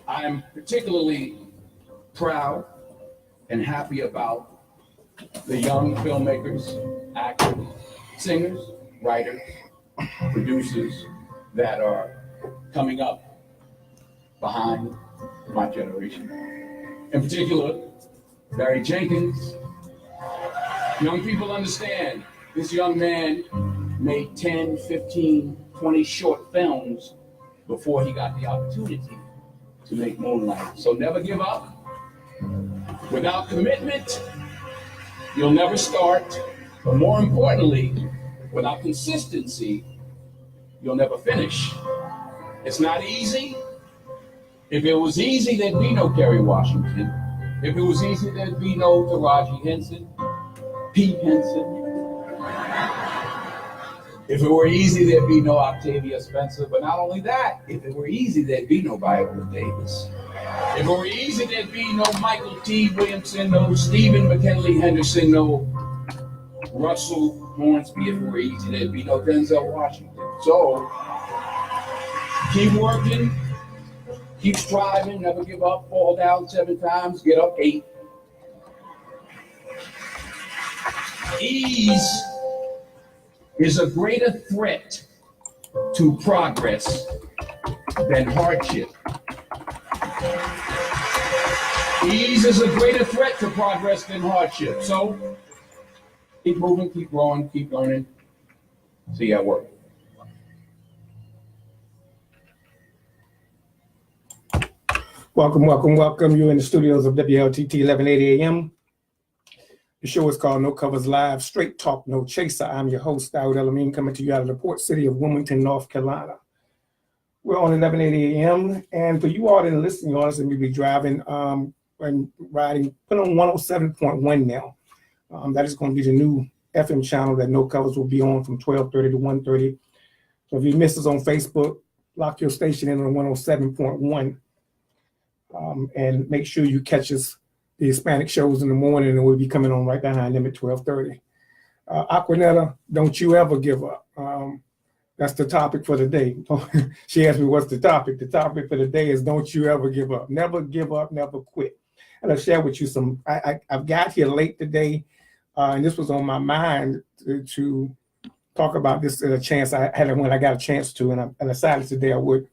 I'm particularly proud and happy about the young filmmakers, actors, singers, writers, producers that are coming up behind my generation. In particular, Barry Jenkins. Young people understand this young man made 10, 15, 20 short films before he got the opportunity to make Moonlight. So never give up. Without commitment, you'll never start. But more importantly, without consistency, you'll never finish. It's not easy. If it was easy, there'd be no Kerry Washington. If it was easy, there'd be no Taraji Henson, Pete Henson. If it were easy, there'd be no Octavia Spencer. But not only that, if it were easy, there'd be no Viola Davis. If it were easy, there'd be no Michael T. Williamson, no Stephen McKinley Henderson, no Russell Hornsby. If it were easy, there'd be no Denzel Washington. So keep working, keep striving, never give up, fall down 7 times, get up 8. Ease is a greater threat to progress than hardship. Ease is a greater threat to progress than hardship. So keep moving, keep growing, keep learning. See you at work. Welcome, welcome, welcome. You're in the studios of WLTT 1180 AM. The show is called No Covers Live, Straight Talk, No Chaser. I'm your host, Dawood El-Amin, coming to you out of the port city of Wilmington, North Carolina. We're on 1180 AM, and for you all that are listening, you honestly may be driving and riding, put on 107.1 now. That is going to be the new FM channel that No Covers will be on from 12:30 to 1:30. So if you missed us on Facebook, lock your station in on 107.1. And make sure you catch us, the Hispanic shows in the morning, and we'll be coming on right behind them at 12:30. Aquanetta, don't you ever give up. That's the topic for the day. She asked me, what's the topic? The topic for the day is don't you ever give up. Never give up, never quit. And I'll share with you some, I've got here late today, and this was on my mind to talk about this at a chance I had when I got a chance to, and I decided today I would.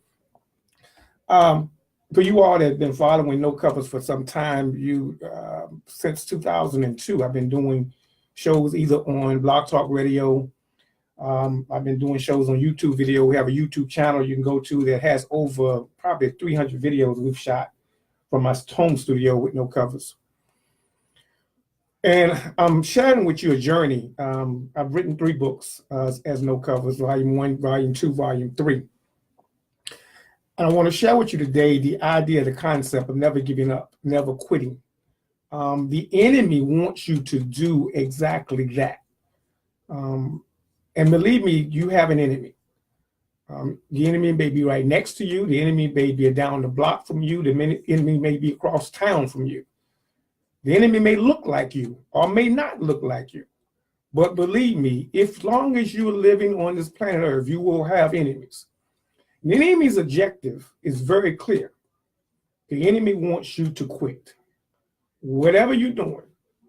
For you all that have been following No Covers for some time, since 2002, I've been doing shows either on Blog Talk Radio. I've been doing shows on YouTube video. We have a YouTube channel you can go to that has over probably 300 videos we've shot from my home studio with No Covers. And I'm sharing with you a journey. I've written 3 books as No Covers, Volume 1, Volume 2, Volume 3. And I want to share with you today the idea, the concept of never giving up, never quitting. The enemy wants you to do exactly that. And believe me, you have an enemy. The enemy may be right next to you. The enemy may be down the block from you. The enemy may be across town from you. The enemy may look like you or may not look like you. But believe me, as long as you're living on this planet Earth, you will have enemies. The enemy's objective is very clear. The enemy wants you to quit. Whatever you're doing,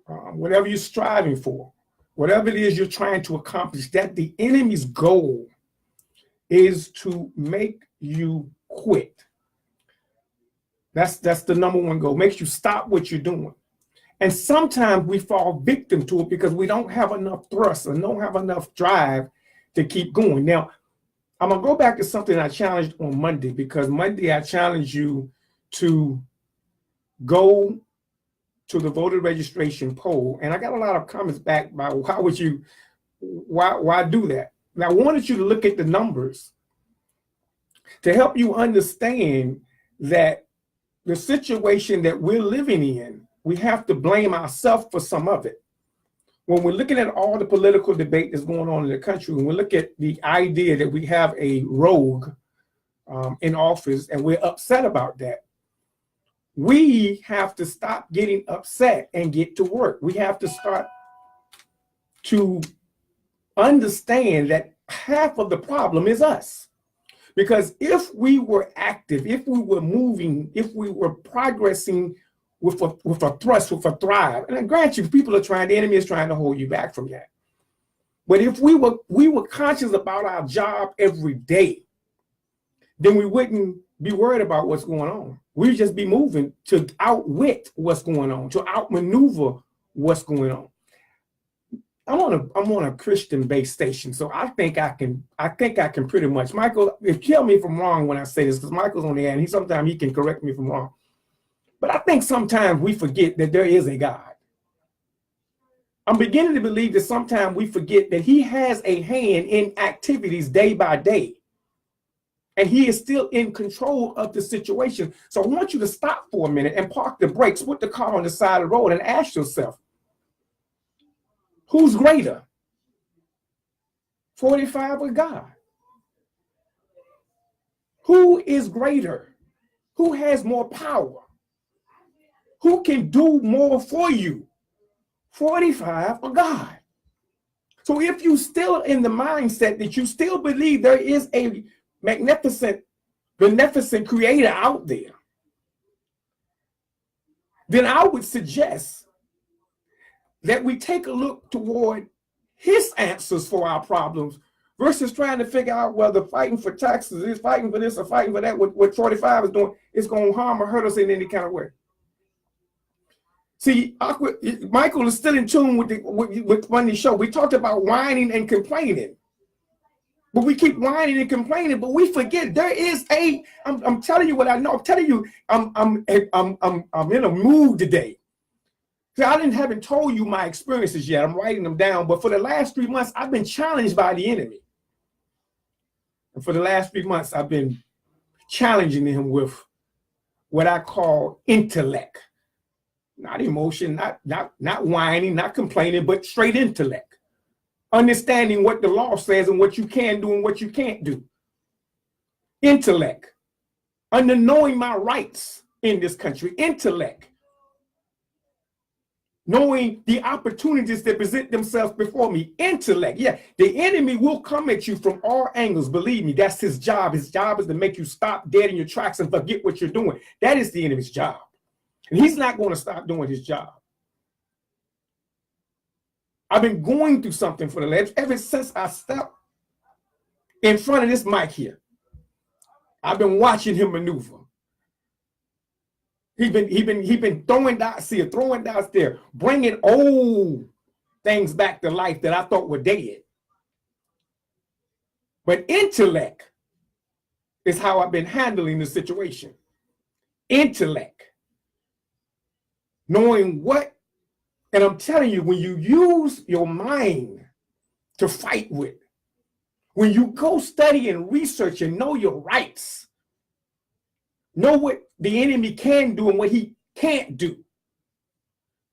whatever you're striving for, whatever it is you're trying to accomplish, that the enemy's goal is to make you quit. That's the number one goal. Makes you stop what you're doing. And sometimes we fall victim to it because we don't have enough thrust and don't have enough drive to keep going. Now, I'm going to go back to something I challenged on Monday, because Monday I challenged you to go to the voter registration poll. And I got a lot of comments back about why do that? And I wanted you to look at the numbers to help you understand that the situation that we're living in, we have to blame ourselves for some of it. When we're looking at all the political debate that's going on in the country, when we look at the idea that we have a rogue in office and we're upset about that, we have to stop getting upset and get to work. We have to start to understand that half of the problem is us. Because if we were active, if we were moving, if we were progressing with a thrust, with a thrive, and I grant you, people are trying, the enemy is trying to hold you back from that. But if we were conscious about our job every day, then we wouldn't be worried about what's going on. We'd just be moving to outwit what's going on, to outmaneuver what's going on. I'm on a Christian-based station, so I think I can pretty much. Michael, tell me if I'm wrong when I say this, because Michael's on the air, and sometimes he can correct me if I'm wrong. But I think sometimes we forget that there is a God. I'm beginning to believe that sometimes we forget that he has a hand in activities day by day. And he is still in control of the situation. So I want you to stop for a minute and park the brakes, put the car on the side of the road and ask yourself, who's greater, 45 or God? Who is greater? Who has more power? Who can do more for you, 45 or God? So if you still in the mindset that you still believe there is a magnificent, beneficent creator out there, then I would suggest that we take a look toward his answers for our problems versus trying to figure out whether fighting for taxes is fighting for this or fighting for that, what 45 is doing, is going to harm or hurt us in any kind of way. See, Michael is still in tune with Monday's show. We talked about whining and complaining. But we keep whining and complaining, but we forget there is I'm telling you what I know. I'm telling you, I'm in a mood today. See, haven't told you my experiences yet. I'm writing them down. But for the last 3 months, I've been challenged by the enemy. And for the last 3 months, I've been challenging him with what I call intellect. Not emotion, not whining, not complaining, but straight intellect. Understanding what the law says and what you can do and what you can't do. Intellect. Under knowing my rights in this country. Intellect. Knowing the opportunities that present themselves before me. Intellect. Yeah, the enemy will come at you from all angles. Believe me, that's his job. His job is to make you stop dead in your tracks and forget what you're doing. That is the enemy's job. And he's not going to stop doing his job. I've been going through something for the last, ever since I stepped in front of this mic here. I've been watching him maneuver. He been throwing dots here, throwing dots there, bringing old things back to life that I thought were dead. But intellect is how I've been handling the situation. Intellect. Knowing what, and I'm telling you, when you use your mind to fight with, when you go study and research and know your rights, know what the enemy can do and what he can't do,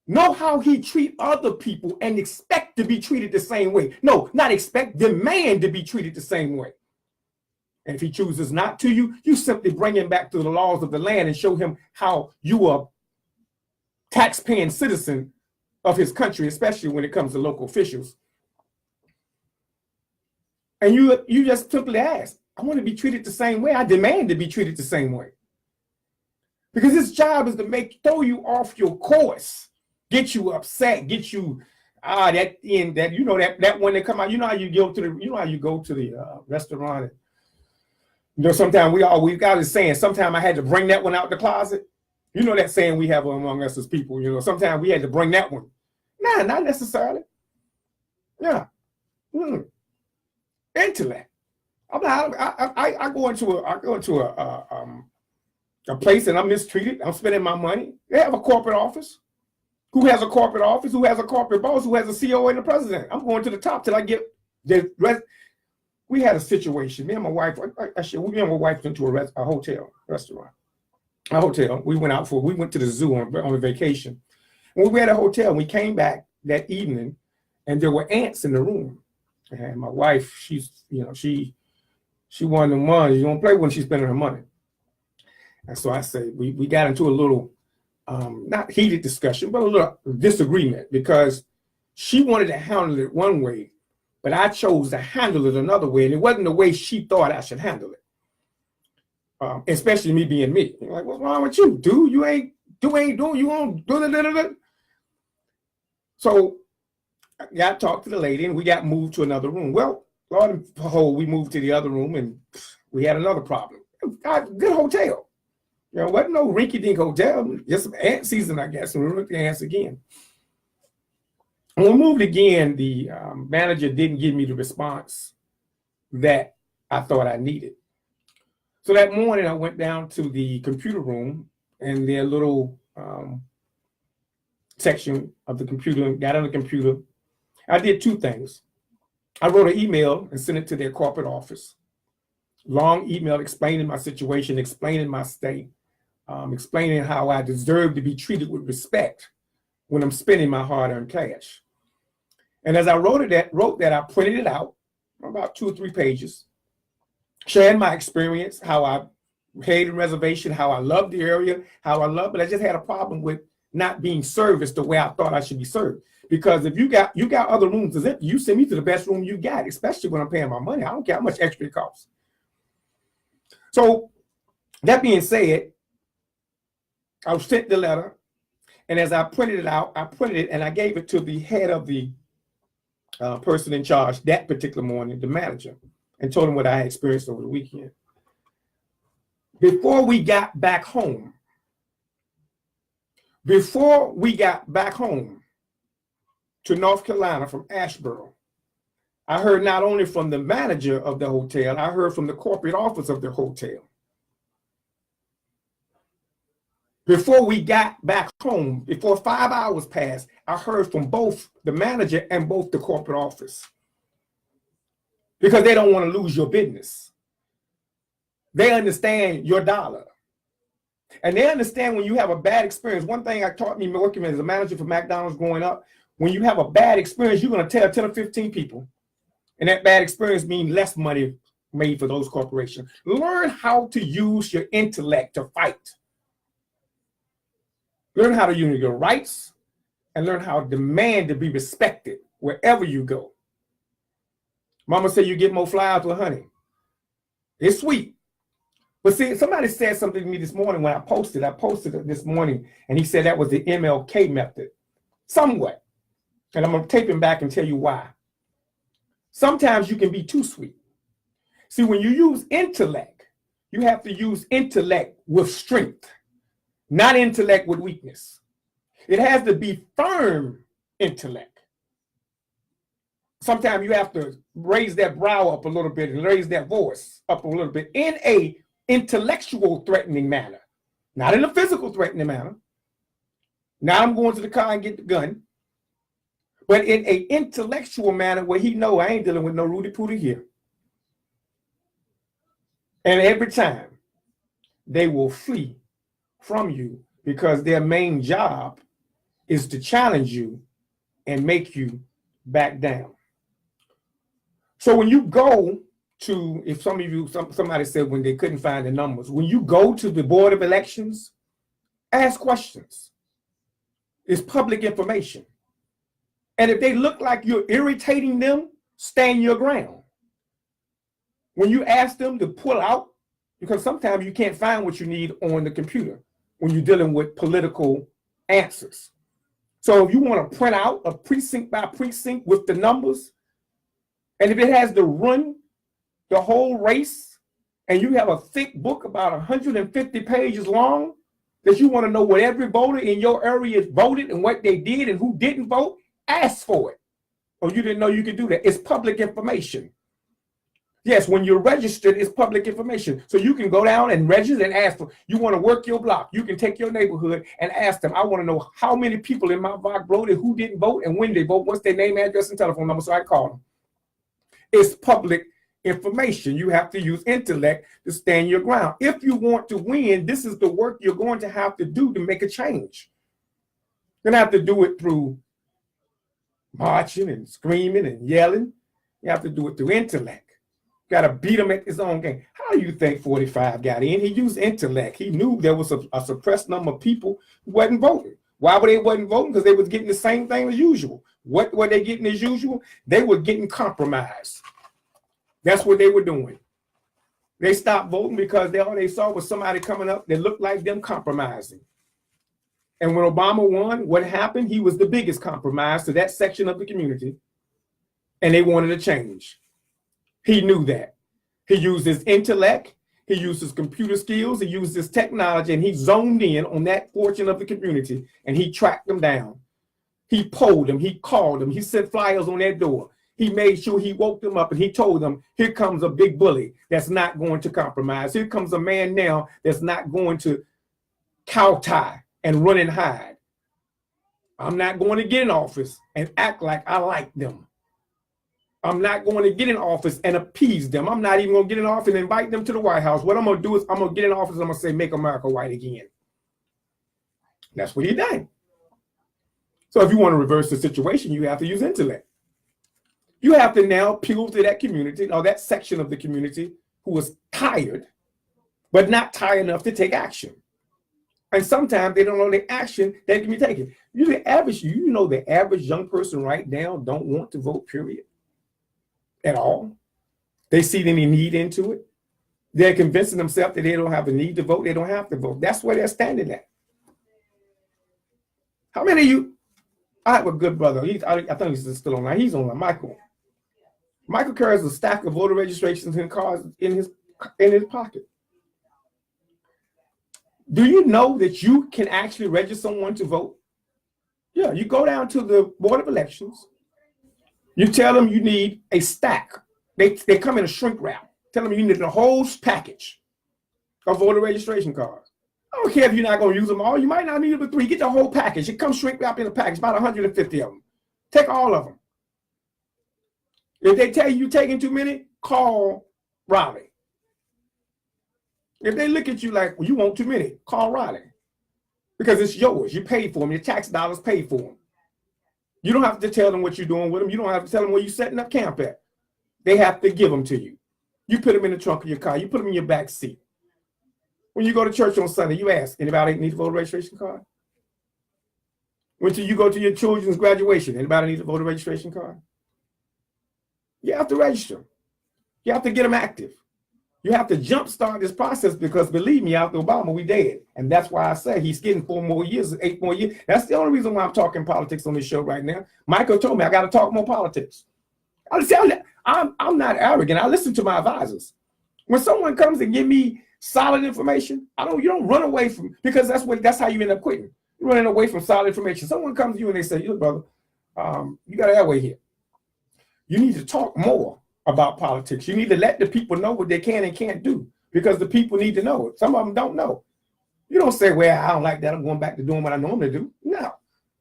know how he treat other people and expect to be treated the same way. No, not expect, demand to be treated the same way. And if he chooses not to, you simply bring him back to the laws of the land and show him how you are tax-paying citizen of his country, especially when it comes to local officials. And you just simply ask, I want to be treated the same way. I demand to be treated the same way. Because his job is to throw you off your course, get you upset, get you that one that come out. You know how you go to the restaurant. And, sometimes we've got this saying. Sometimes I had to bring that one out the closet. You know that saying we have among us as people, sometimes we had to bring that one. Nah, not necessarily. Yeah. Intellect. I go into a place and I'm mistreated. I'm spending my money. They have a corporate office. Who has a corporate office? Who has a corporate boss? Who has a CEO and a president? I'm going to the top till I get the rest. We had a situation. Me and my wife, me and my wife went to a hotel restaurant. A hotel. We went to the zoo on a vacation. When we were at a hotel, we came back that evening, and there were ants in the room. And my wife, she one of them ones. You don't play when she's spending her money. And so I say we got into a little, not heated discussion, but a little disagreement because she wanted to handle it one way, but I chose to handle it another way, and it wasn't the way she thought I should handle it. especially me being me. Like, what's wrong with you, dude? You ain't doing, you won't do it. So I got to talk to the lady, and we got moved to another room. Well, Lord and behold, we moved to the other room, and we had another problem. Good hotel. You know, wasn't no rinky-dink hotel, just some ant season, I guess, and we looked at the ants again. When we moved again, the manager didn't give me the response that I thought I needed. So that morning, I went down to the computer room, and their little section of the computer, got on the computer. I did two things. I wrote an email and sent it to their corporate office. Long email explaining my situation, explaining my state, explaining how I deserve to be treated with respect when I'm spending my hard-earned cash. And as I wrote that, I printed it out, about 2 or 3 pages, sharing my experience, how I paid a reservation, how I loved the area, but I just had a problem with not being serviced the way I thought I should be served. Because if you got other rooms, you send me to the best room you got, especially when I'm paying my money. I don't care how much extra it costs. So that being said, I sent the letter, and as I printed it out, and I gave it to the head of the person in charge that particular morning, the manager, and told him what I had experienced over the weekend. Before we got back home to North Carolina from Asheboro, I heard not only from the manager of the hotel, I heard from the corporate office of the hotel. Before we got back home, before 5 hours passed, I heard from both the manager and both the corporate office. Because they don't want to lose your business. They understand your dollar. And they understand when you have a bad experience. One thing I taught me working as a manager for McDonald's growing up, when you have a bad experience, you're going to tell 10 or 15 people. And that bad experience means less money made for those corporations. Learn how to use your intellect to fight. Learn how to use your rights and learn how to demand to be respected wherever you go. Mama said you get more flowers with honey. It's sweet. But see, somebody said something to me this morning when I posted it this morning, and he said that was the MLK method. Somewhat. And I'm going to tape him back and tell you why. Sometimes you can be too sweet. See, when you use intellect, you have to use intellect with strength, not intellect with weakness. It has to be firm intellect. Sometimes you have to raise that brow up a little bit and raise that voice up a little bit in a intellectual threatening manner, not in a physical threatening manner. Now I'm going to the car and get the gun, but in a intellectual manner where he know I ain't dealing with no Rudy Pooty here. And every time they will flee from you because their main job is to challenge you and make you back down. So when you go to, if some of you, somebody said when they couldn't find the numbers, when you go to the Board of Elections, ask questions. It's public information. And if they look like you're irritating them, stand your ground. When you ask them to pull out, because sometimes you can't find what you need on the computer when you're dealing with political answers. So if you want to print out a precinct by precinct with the numbers, and if it has to run the whole race, and you have a thick book about 150 pages long, that you want to know what every voter in your area voted and what they did and who didn't vote, ask for it. Or you didn't know you could do that. It's public information. Yes, when you're registered, it's public information. So you can go down and register and ask for, you want to work your block. You can take your neighborhood and ask them, I want to know how many people in my block voted, who didn't vote, and when they vote, what's their name, address, and telephone number, so I call them. It's public information. You have to use intellect to stand your ground. If you want to win, this is the work you're going to have to do to make a change. You're going to have to do it through marching and screaming and yelling. You have to do it through intellect. Got to beat him at his own game. How do you think 45 got in? He used intellect. He knew there was a suppressed number of people who wasn't voting. Why were they wasn't voting? Because they was getting the same thing as usual. What were they getting as usual? They were getting compromised. That's what they were doing. They stopped voting because all they saw was somebody coming up that looked like them compromising. And when Obama won, what happened? He was the biggest compromise to that section of the community, and they wanted a change. He knew that. He used his intellect, he used his computer skills, he used his technology, and he zoned in on that portion of the community, and he tracked them down. He polled them, he called them, he sent flyers on their door. He made sure he woke them up, and he told them, here comes a big bully that's not going to compromise. Here comes a man now that's not going to kowtow and run and hide. I'm not going to get in office and act like I like them. I'm not going to get in office and appease them. I'm not even going to get in office and invite them to the White House. What I'm going to do is I'm going to get in office and I'm going to say, make America white again. That's what he did. So if you want to reverse the situation, you have to use intellect. You have to now appeal to that community or that section of the community who was tired, but not tired enough to take action. And sometimes they don't know the action that can be taken. The average young person right now don't want to vote, period. At all. They see any need into it. They're convincing themselves that they don't have a need to vote. They don't have to vote. That's where they're standing at. How many of you? I have a good brother. I think he's still online. He's online. Michael. Michael carries a stack of voter registrations and cards in his pocket. Do you know that you can actually register someone to vote? Yeah, you go down to the Board of Elections. You tell them you need a stack. They come in a shrink wrap. Tell them you need the whole package of voter registration cards. I don't care if you're not going to use them all. You might not need them, but 3. Get the whole package. It comes shrink wrapped in a package, about 150 of them. Take all of them. If they tell you you're taking too many, call Raleigh. If they look at you like, well, you want too many, call Raleigh. Because it's yours. You paid for them. Your tax dollars paid for them. You don't have to tell them what you're doing with them. You don't have to tell them where you're setting up camp at. They have to give them to you. You put them in the trunk of your car. You put them in your back seat. When you go to church on Sunday, you ask, anybody need a voter registration card? When you go to your children's graduation, anybody need a voter registration card? You have to register. You have to get them active. You have to jumpstart this process because believe me, after Obama, we dead. And that's why I say he's getting 4 more years, 8 more years. That's the only reason why I'm talking politics on this show right now. Michael told me I got to talk more politics. I'm not arrogant. I listen to my advisors. When someone comes and give me solid information, you don't run away from, because that's how you end up quitting. You're running away from solid information. Someone comes to you and they say, look, brother, you got an airway here. You need to talk more about politics. You need to let the people know what they can and can't do because the people need to know it. Some of them don't know. You don't say, well, I don't like that. I'm going back to doing what I normally do. No,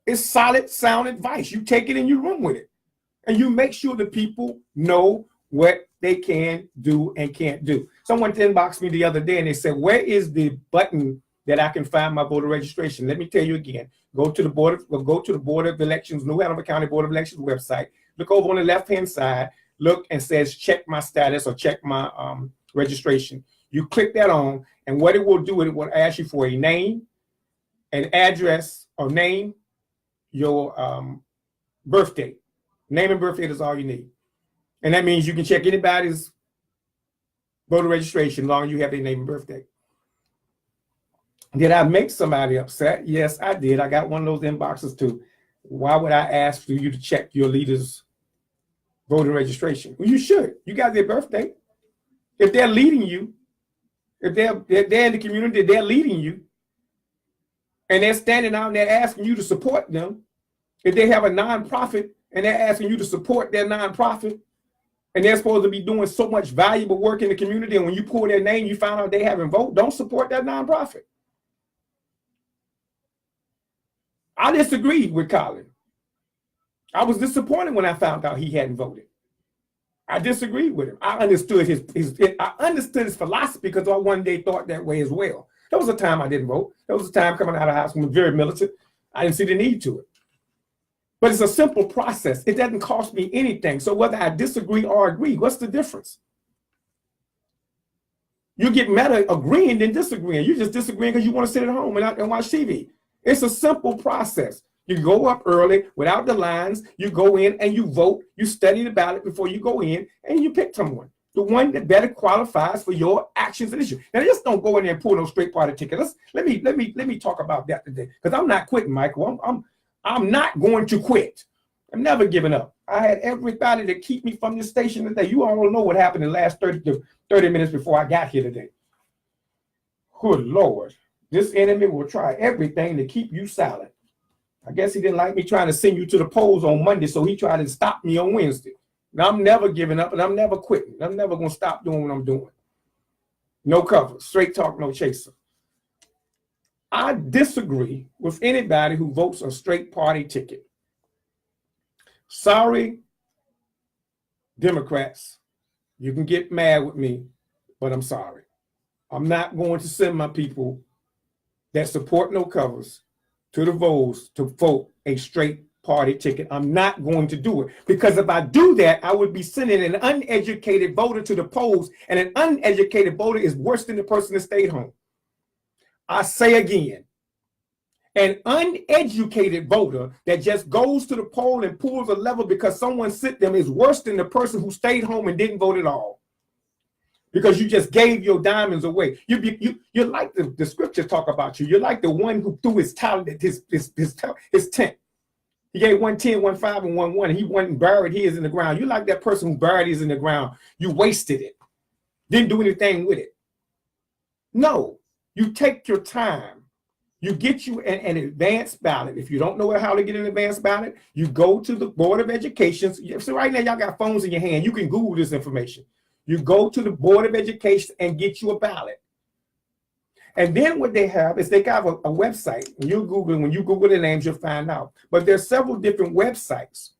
it's solid, sound advice. You take it and you run with it. And you make sure the people know what they can do and can't do. Someone inboxed me the other day and they said, where is the button that I can find my voter registration? Let me tell you again, go to the Board of Elections, New Hanover County Board of Elections website. Look over on the left-hand side. Look and says check my status or check my registration. You click that on, and what it will do, it will ask you for a name, an address, or name, your birth date. Name and birth date is all you need. And that means you can check anybody's voter registration as long as you have their name and birth date. Did I make somebody upset? Yes, I did. I got one of those inboxes too. Why would I ask for you to check your leader's voter registration? Well, you should. You got their birthday. If they're leading you, if they're in the community, they're leading you, and they're standing out and they're asking you to support them. If they have a nonprofit and they're asking you to support their nonprofit, and they're supposed to be doing so much valuable work in the community, and when you pull their name, you find out they haven't voted, don't support that nonprofit. I disagreed with Colin. I was disappointed when I found out he hadn't voted. I disagreed with him. I understood his philosophy because I one day thought that way as well. There was a time I didn't vote. There was a time coming out of high school, I was very militant. I didn't see the need to it. But it's a simple process. It doesn't cost me anything. So whether I disagree or agree, what's the difference? You get mad at agreeing than disagreeing. You're just disagreeing because you want to sit at home and watch TV. It's a simple process. You go up early without the lines, you go in and you vote, you study the ballot before you go in, and you pick someone. the one that better qualifies for your actions and issues. Now, just don't go in there and pull no straight party ticket. Let me talk about that today, because I'm not quitting, Michael. I'm not going to quit. I'm never giving up. I had everybody to keep me from this station today. You all know what happened in the last 30 minutes before I got here today. Good Lord, this enemy will try everything to keep you silent. I guess he didn't like me trying to send you to the polls on Monday, so he tried to stop me on Wednesday. Now, I'm never giving up, and I'm never quitting. I'm never going to stop doing what I'm doing. No cover, straight talk, no chaser. I disagree with anybody who votes a straight party ticket. Sorry, Democrats, you can get mad with me, but I'm sorry. I'm not going to send my people that support no covers to the votes to vote a straight party ticket. I'm not going to do it, because if I do that, I would be sending an uneducated voter to the polls, and an uneducated voter is worse than the person that stayed home. I say again, an uneducated voter that just goes to the poll and pulls a lever because someone sent them is worse than the person who stayed home and didn't vote at all, because you just gave your diamonds away. You're like the scriptures talk about you. You're like the one who threw his talent at his tent. He gave 1 10, 1 5, and 1 1. And he went and buried his in the ground. You're like that person who buried his in the ground. You wasted it. Didn't do anything with it. No, you take your time. You get you an advanced ballot. If you don't know how to get an advanced ballot, you go to the Board of Education. So right now, y'all got phones in your hand. You can Google this information. You go to the Board of Education and get you a ballot. And then what they have is they got a website. When you Google the names, you'll find out. But there's several different websites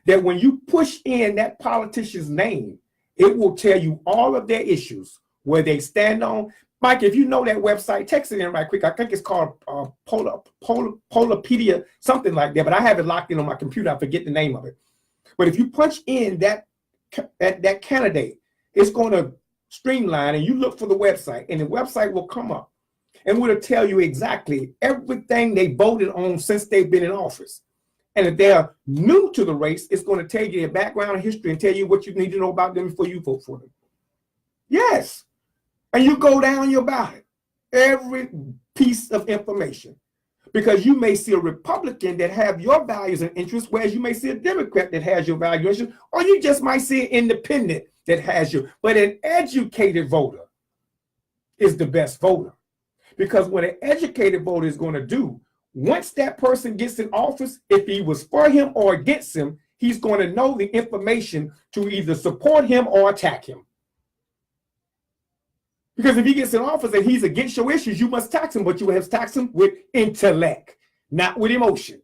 that when you push in that politician's name, it will tell you all of their issues, where they stand on. Mike, if you know that website, text it in right quick. I think it's called Polapedia, something like that. But I have it locked in on my computer. I forget the name of it. But if you punch in that candidate, it's going to streamline, and you look for the website, and the website will come up. And we'll tell you exactly everything they voted on since they've been in office. And if they're new to the race, it's going to tell you their background and history and tell you what you need to know about them before you vote for them. Yes. And you go down your ballot, every piece of information, because you may see a Republican that have your values and interests, whereas you may see a Democrat that has your values and interests, or you just might see an independent that has you. But an educated voter is the best voter. Because what an educated voter is going to do, once that person gets in office, if he was for him or against him, he's going to know the information to either support him or attack him. Because if he gets in office and he's against your issues, you must tax him, but you have to tax him with intellect, not with emotion.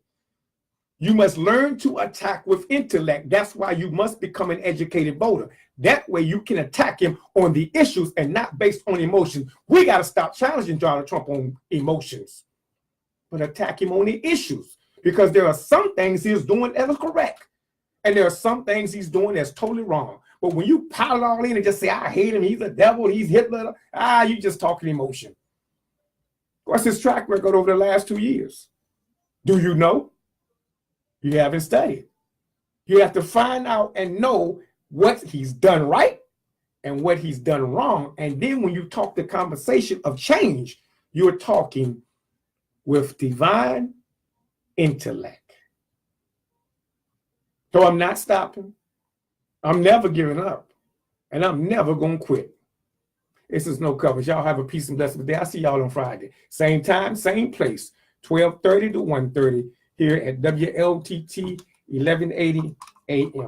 You must learn to attack with intellect. That's why you must become an educated voter. That way you can attack him on the issues and not based on emotions. We got to stop challenging Donald Trump on emotions, but attack him on the issues, because there are some things he's doing that are correct, and there are some things he's doing that's totally wrong. But when you pile it all in and just say, I hate him, he's a devil, he's Hitler, you just talking emotion. What's his track record over the last 2 years? Do you know? You haven't studied. You have to find out and know what he's done right and what he's done wrong. And then when you talk the conversation of change, you're talking with divine intellect. So I'm not stopping. I'm never giving up. And I'm never going to quit. This is No Covers. Y'all have a peace and blessed day. I'll see y'all on Friday. Same time, same place, 12:30 to 1:30 here at WLTT 1180 AM.